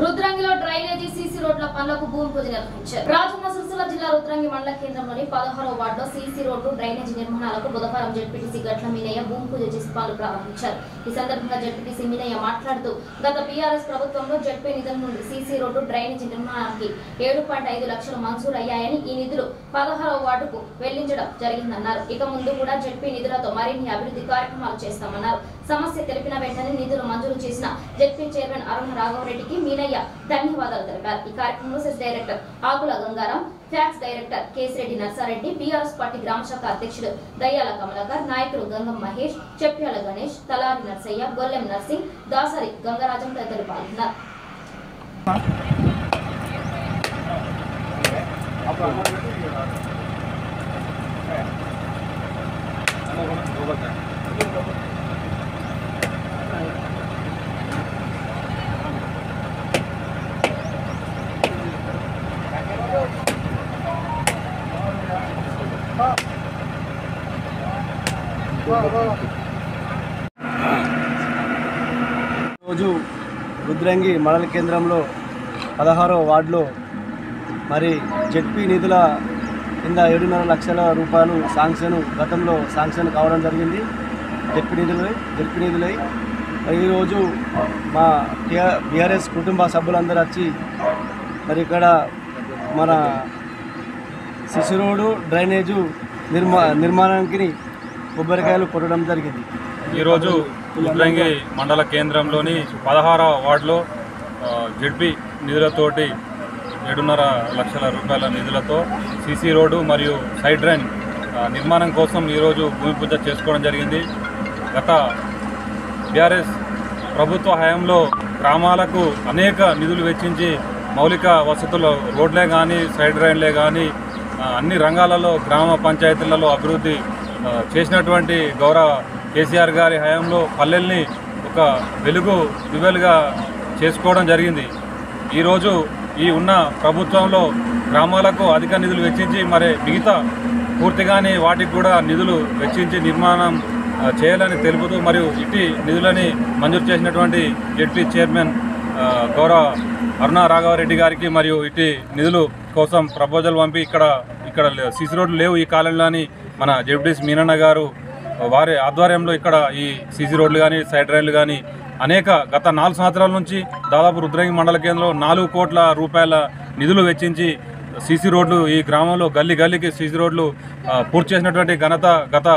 రుద్రంగిలో drainage CC రోడ్ల పనులకు భూమి పూజ నిర్వహించారు. రాజన్న సిరిసిల్ల జిల్లా రుద్రంగి మండల కేంద్రంలోని 16వ వార్డులో సీసీ రోడ్లు డ్రైనేజీ నిర్మాణాలకు బుధవారం జెడ్పీటీసీ గట్ల మీనయ్య భూమి పూజ చేసి పనులు ప్రారంభించారు. ఈ సందర్భంగా జెడ్పీటీసీ మీనయ్య మాట్లాడుతూ గత బీఆర్ఎస్ ప్రభుత్వంలో జెడ్పీ నిధుల నుండి సీసీ రోడ్డు డ్రైనేజీ నిర్మాణానికి 7.5 లక్షలు మంజూరు అయ్యాయని ఈ నిధులు 16వ వార్డుకు వెళ్లించడం జరిగిందన్నారు. ఇక ముందు కూడా జెడ్పీ నిధులతో మరిన్ని అభివృద్ధి కార్యక్రమాలు చేస్తామన్నారు. సమస్య తెలిపిన వెంటనే నిధులు మంజూరు చేసిన జెడ్పీ చైర్మన్ అరుణ రాఘవరెడ్డికి మీనయ్య ధన్యవాదాలు తెలిపారు. ఈ కార్యక్రమంలో cess director Akula Gangaram, FACS director Kesireddy Narsareddy, BRS party గ్రామ శాఖ అధ్యక్షుడు దయ్యాల కమలాకర్, నాయకులు గంగం మహేష్, చెప్ప్యాల గణేష్, తలారి నర్సయ్య, గొల్లెం నర్సింగ్, దాసరి గంగరాజం తదితరులు పాల్గొన్నారు. రోజు రుద్రంగి మండల కేంద్రంలో 16వ వార్డులో మరి జెడ్పీ నిధుల కింద 7.5 లక్షల రూపాయలు గతంలో శాంక్షన్ కావడం జరిగింది. జెడ్పీ నిధులై ఈరోజు మా బీఆర్ఎస్ కుటుంబ సభ్యులందరూ వచ్చి మరి ఇక్కడ మన సిసి రోడ్డు డ్రైనేజు నిర్మాణానికి కొబ్బరికాయలు కొట్టడం జరిగింది. ఈరోజు రుద్రంగి మండల కేంద్రంలోని 16వ వార్డులో జెడ్పీ నిధులతోటి 7.5 లక్షల రూపాయల నిధులతో సీసీ రోడ్డు మరియు సైడ్ డ్రైన్ నిర్మాణం కోసం ఈరోజు భూమి పూజ చేసుకోవడం జరిగింది. గత బీఆర్ఎస్ ప్రభుత్వ హయాంలో గ్రామాలకు అనేక నిధులు వెచ్చించి మౌలిక వసతులు రోడ్లే కానీ సైడ్ డ్రైన్లే కానీ అన్ని రంగాలలో గ్రామ పంచాయతీలలో అభివృద్ధి చేసినటువంటి గౌరవ కేసీఆర్ గారి హయాంలో పల్లెల్ని ఒక వెలుగు దివ్వెలుగా చేసుకోవడం జరిగింది. ఈరోజు ఈ ఉన్న ప్రభుత్వంలో గ్రామాలకు అధిక నిధులు వెచ్చించి మరి మిగతా పూర్తిగానే వాటికి కూడా నిధులు వెచ్చించి నిర్మాణం చేయాలని తెలుపుతూ మరియు ఇట్టి నిధులని మంజూరు చేసినటువంటి జెడ్పీ చైర్మన్ గౌరవ అరుణ రాఘవరెడ్డి గారికి మరియు ఇట్టి నిధులు కోసం ప్రపోజల్ పంపి ఇక్కడ సీసీ రోడ్లు లేవు ఈ కాలంలోని మన జెడ్పీటీసీ మీనన్న గారు వారి ఆధ్వర్యంలో ఇక్కడ ఈ సీసీ రోడ్లు కానీ సైడ్ రైళ్లు కానీ అనేక గత 4 సంవత్సరాల నుంచి దాదాపు రుద్రంగి మండల కేంద్రంలో 4 కోట్ల రూపాయల నిధులు వెచ్చించి సీసీ రోడ్లు ఈ గ్రామంలో గల్లీకి సీసీ రోడ్లు పూర్తి చేసినటువంటి ఘనత గత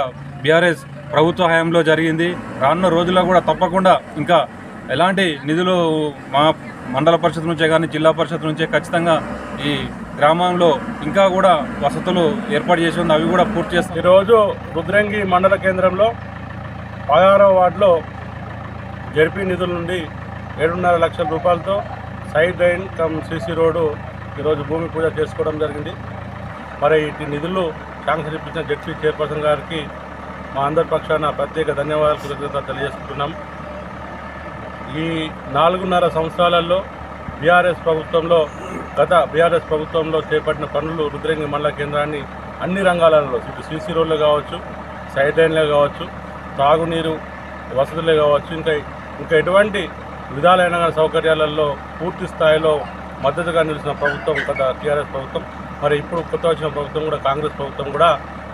బీఆర్ఎస్ ప్రభుత్వ హయాంలో జరిగింది. రానున్న రోజుల్లో కూడా తప్పకుండా ఇంకా ఎలాంటి నిధులు మా మండల పరిషత్ నుంచే కానీ జిల్లా పరిషత్ నుంచే ఖచ్చితంగా ఈ గ్రామంలో ఇంకా కూడా వసతులు ఏర్పాటు చేసి ఉంది, అవి కూడా పూర్తి చేస్తాం. ఈరోజు రుద్రంగి మండల కేంద్రంలో 16వ వార్డులో జెడ్పీ నిధుల నుండి 7.5 లక్షల రూపాయలతో side drain come CC road ఈరోజు భూమి పూజ చేసుకోవడం జరిగింది. మరి ఈ నిధులు శాంక్షన్ ఇప్పించిన జెడ్పీ చైర్పర్సన్ గారికి మా అందరి పక్షాన ప్రత్యేక ధన్యవాదాలు కృతజ్ఞతలు తెలియజేసుకుంటున్నాం. ఈ 4.5 సంవత్సరాలలో గత బీఆర్ఎస్ ప్రభుత్వంలో చేపట్టిన పనులు రుద్రంగి మండల కేంద్రాన్ని అన్ని రంగాలలో సీసీ రోడ్లు కావచ్చు, సైడ్ డ్రైన్లే కావచ్చు, తాగునీరు వసతులే కావచ్చు, ఇంకా ఎటువంటి విధాలైన సౌకర్యాలలో పూర్తి స్థాయిలో మద్దతుగా నిలిచిన ప్రభుత్వం గత టీఆర్ఎస్ ప్రభుత్వం. మరి ఇప్పుడు కొత్త వచ్చిన ప్రభుత్వం కూడా కాంగ్రెస్ ప్రభుత్వం కూడా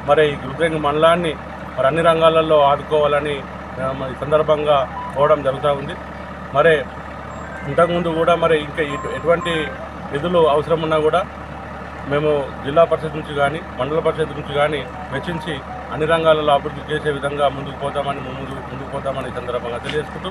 మరి ఈ రుద్రంగి మండలాన్ని మరి అన్ని రంగాలలో ఆదుకోవాలని ఈ సందర్భంగా పోవడం జరుగుతూ ఉంది. మరి ఇంతకుముందు కూడా మరి ఇంకా ఎటువంటి నిధులు అవసరం ఉన్నా కూడా మేము జిల్లా పరిషత్ నుంచి కానీ మండల పరిషత్ నుంచి కానీ వెచ్చించి అన్ని రంగాలలో అభివృద్ధి చేసే విధంగా ముందుకు పోతామని ఈ సందర్భంగా తెలియజేసుకుంటూ